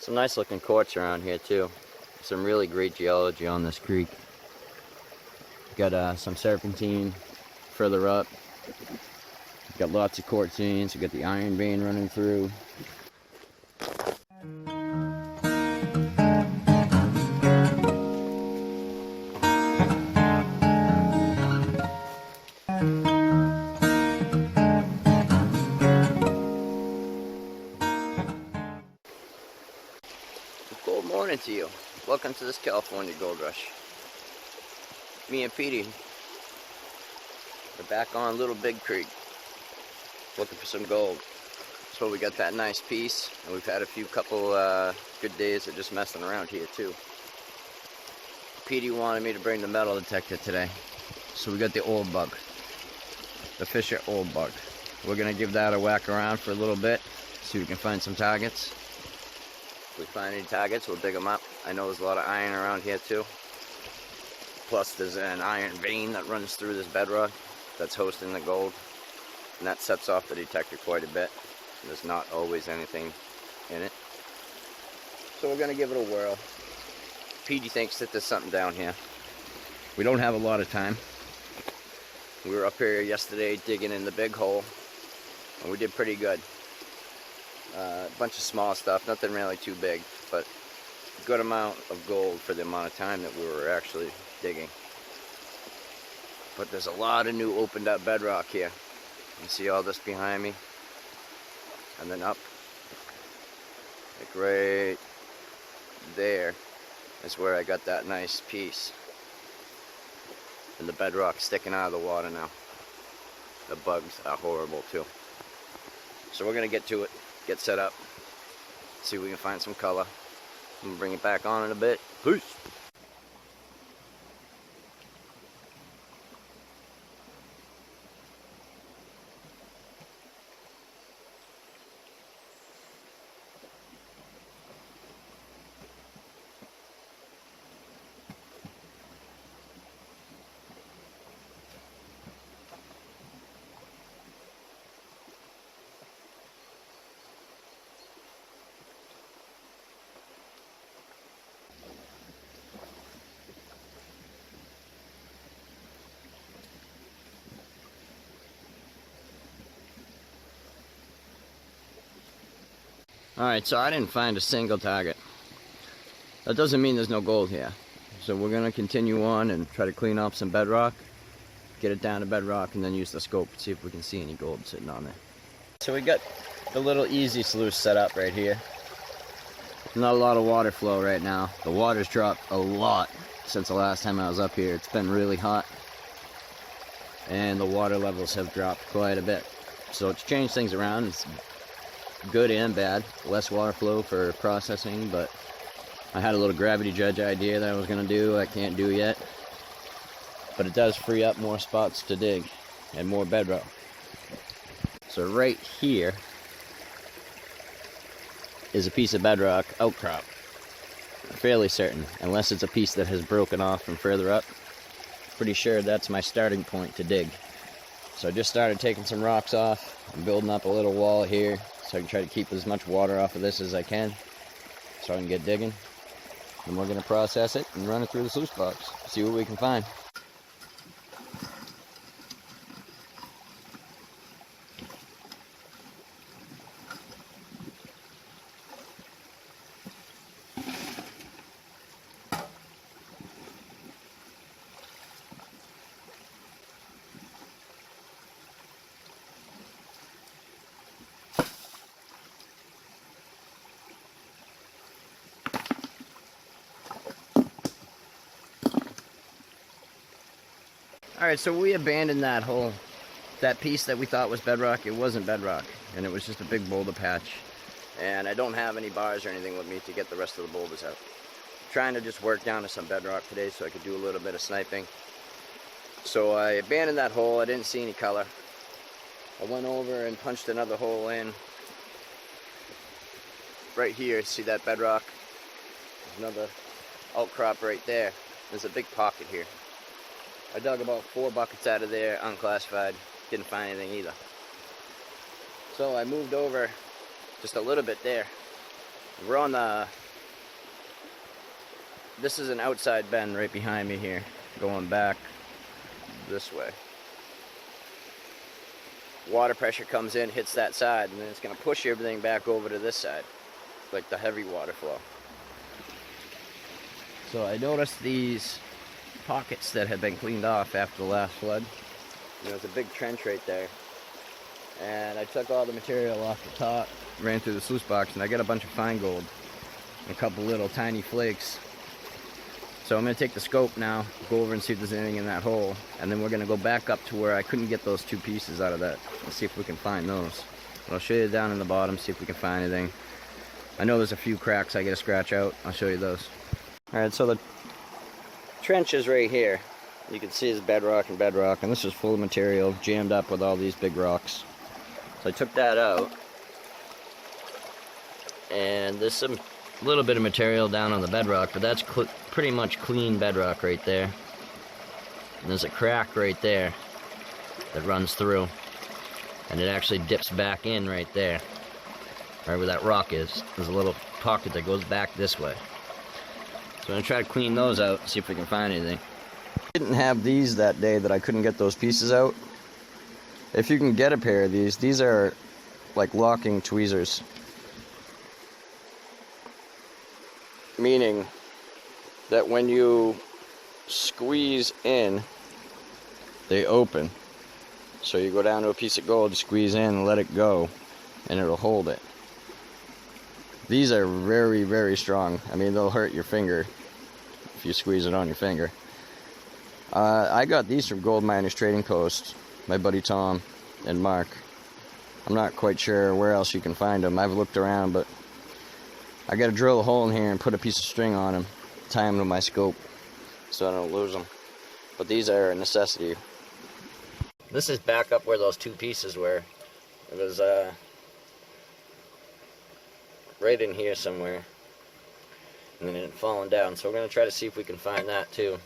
Some nice looking quartz around here too. Some really great geology on this creek. Got some serpentine further up. Got lots of quartzines. We got the iron vein running through. Good morning to you. Welcome to this California gold rush. Me and Petey are back on Little Big Creek looking for some gold. So we got that nice piece, and we've had a few couple good days of just messing around here too. Petey wanted me to bring the metal detector today, so we got the old bug, the Fisher old bug. We're gonna give that a whack around for a little bit, see if we can find some targets. If we find any targets, we'll dig them up. I know there's a lot of iron around here too. Plus there's an iron vein that runs through this bedrock that's hosting the gold, and that sets off the detector quite a bit. There's not always anything in it. So we're gonna give it a whirl. Petey thinks that there's something down here. We don't have a lot of time. We were up here yesterday digging in the big hole, and we did pretty good. A bunch of small stuff, nothing really too big, but a good amount of gold for the amount of time that we were actually digging. But there's a lot of new opened up bedrock here. You see all this behind me? And then up, like right there is where I got that nice piece. And the bedrock sticking out of the water now. The bugs are horrible too. So we're gonna get to it, get set up, see if we can find some color. I'm gonna bring it back on in a bit. Peace! Alright, so I didn't find a single target. That doesn't mean there's no gold here. So we're going to continue on and try to clean up some bedrock, get it down to bedrock, and then use the scope to see if we can see any gold sitting on there. So we got the little easy sluice set up right here. Not a lot of water flow right now. The water's dropped a lot since the last time I was up here. It's been really hot, and the water levels have dropped quite a bit. So it's changed things around. It's good and bad. Less water flow for processing, but I had a little gravity judge idea that I was going to do. I can't do yet, but it does free up more spots to dig and more bedrock. So right here is a piece of bedrock outcrop. I'm fairly certain, unless it's a piece that has broken off from further up. Pretty sure that's my starting point to dig. So I just started taking some rocks off. I'm building up a little wall here, so I can try to keep as much water off of this as I can, so I can get digging. And we're going to process it and run it through the sluice box, see what we can find. Alright, so we abandoned that hole. That piece that we thought was bedrock, it wasn't bedrock, and it was just a big boulder patch. And I don't have any bars or anything with me to get the rest of the boulders out. I'm trying to just work down to some bedrock today so I could do a little bit of sniping. So I abandoned that hole. I didn't see any color. I went over and punched another hole in. Right here, see that bedrock? There's another outcrop right there. There's a big pocket here. I dug about 4 buckets out of there, unclassified. Didn't find anything either. So I moved over just a little bit there. We're on the... This is an outside bend right behind me here, going back this way. Water pressure comes in, hits that side, and then it's going to push everything back over to this side, like the heavy water flow. So I noticed these pockets that had been cleaned off after the last flood. There's a big trench right there. And I took all the material off the top, ran through the sluice box, and I got a bunch of fine gold and a couple little tiny flakes. So I'm going to take the scope now, go over and see if there's anything in that hole, and then we're going to go back up to where I couldn't get those two pieces out of that and see if we can find those. But I'll show you down in the bottom, see if we can find anything. I know there's a few cracks I got to scratch out. I'll show you those. Alright, so the trench is right here. You can see it's bedrock and bedrock, and this is full of material jammed up with all these big rocks. So I took that out, and there's some little bit of material down on the bedrock, but that's pretty much clean bedrock right there. And there's a crack right there that runs through, and it actually dips back in right there, right where that rock is. There's a little pocket that goes back this way. So I'm going to try to clean those out, see if we can find anything. I didn't have these that day that I couldn't get those pieces out. If you can get a pair of these are like locking tweezers. Meaning that when you squeeze in, they open. So you go down to a piece of gold, squeeze in, and let it go, and it'll hold it. These are very, very strong. I mean, they'll hurt your finger if you squeeze it on your finger. I got these from Gold Miners Trading Post, my buddy Tom and Mark. I'm not quite sure where else you can find them. I've looked around, but I got to drill a hole in here and put a piece of string on them, tie them to my scope so I don't lose them. But these are a necessity. This is back up where those two pieces were. It was right in here somewhere, and then it had fallen down. So we're going to try to see if we can find that too.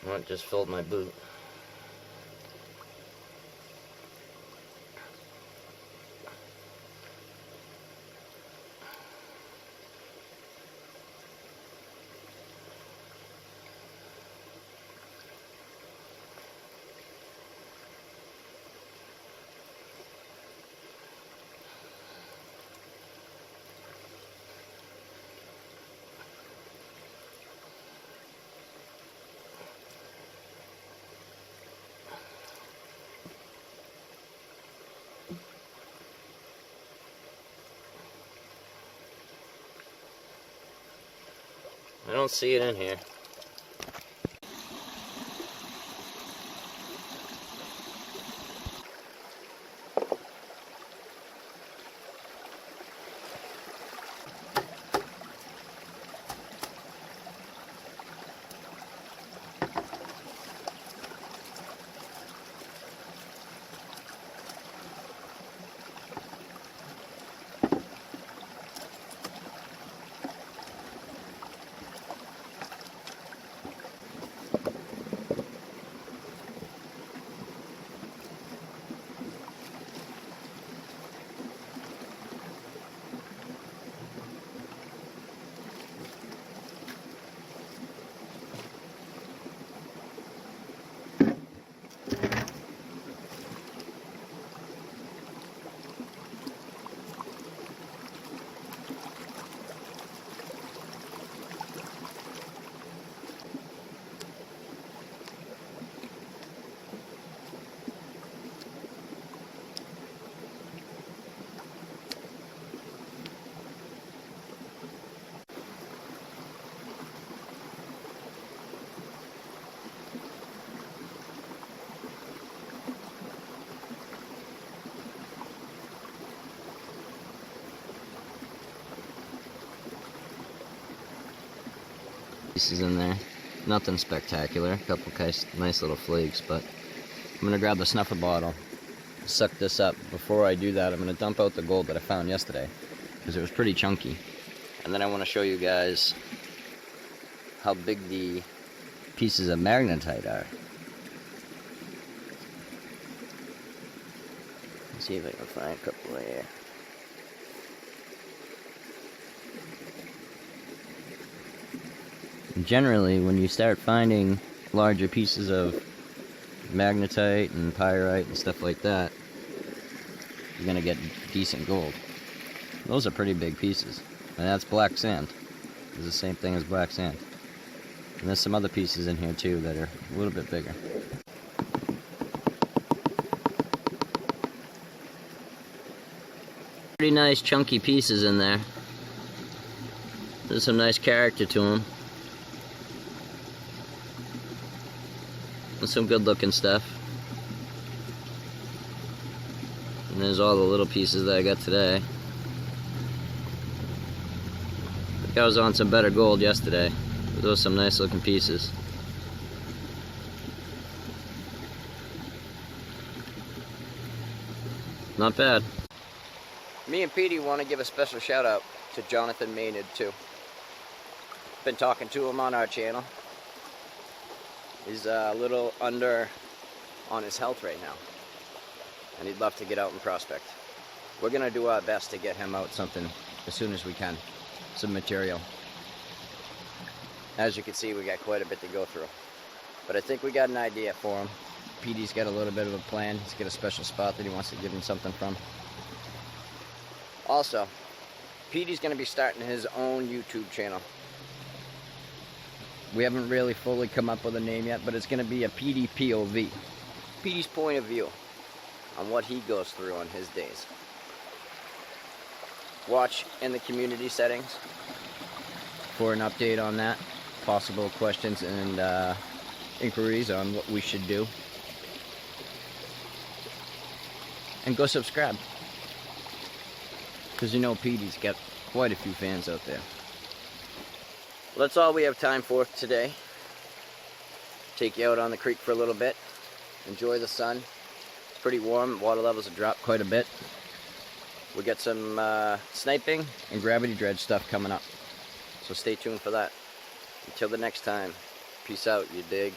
Oh, it just filled my boot. I don't see it in here. pieces in there. Nothing spectacular. A couple nice little flakes, but I'm going to grab the snuffer bottle, suck this up. Before I do that, I'm going to dump out the gold that I found yesterday, because it was pretty chunky. And then I want to show you guys how big the pieces of magnetite are. Let's see if I can find a couple here. Generally, when you start finding larger pieces of magnetite and pyrite and stuff like that, you're going to get decent gold. Those are pretty big pieces. And that's black sand. It's the same thing as black sand. And there's some other pieces in here too that are a little bit bigger. Pretty nice chunky pieces in there. There's some nice character to them. And some good looking stuff. And there's all the little pieces that I got today. I think I was on some better gold yesterday. Those are some nice looking pieces. Not bad. Me and Petey want to give a special shout out to Jonathan Maynard too. Been talking to him on our channel. He's a little under on his health right now, and he'd love to get out and prospect. We're gonna do our best to get him out something as soon as we can, some material. As you can see, we got quite a bit to go through, but I think we got an idea for him. Petey's got a little bit of a plan. He's got a special spot that he wants to give him something from. Also, Petey's gonna be starting his own YouTube channel. We haven't really fully come up with a name yet, but it's going to be a Petey POV. Petey's point of view on what he goes through on his days. Watch in the community settings for an update on that. Possible questions and inquiries on what we should do. And go subscribe, because you know Petey's got quite a few fans out there. Well, that's all we have time for today. Take you out on the creek for a little bit. Enjoy the sun. It's pretty warm. Water levels have dropped quite a bit. We got some sniping and gravity dredge stuff coming up. So stay tuned for that. Until the next time, peace out, you dig.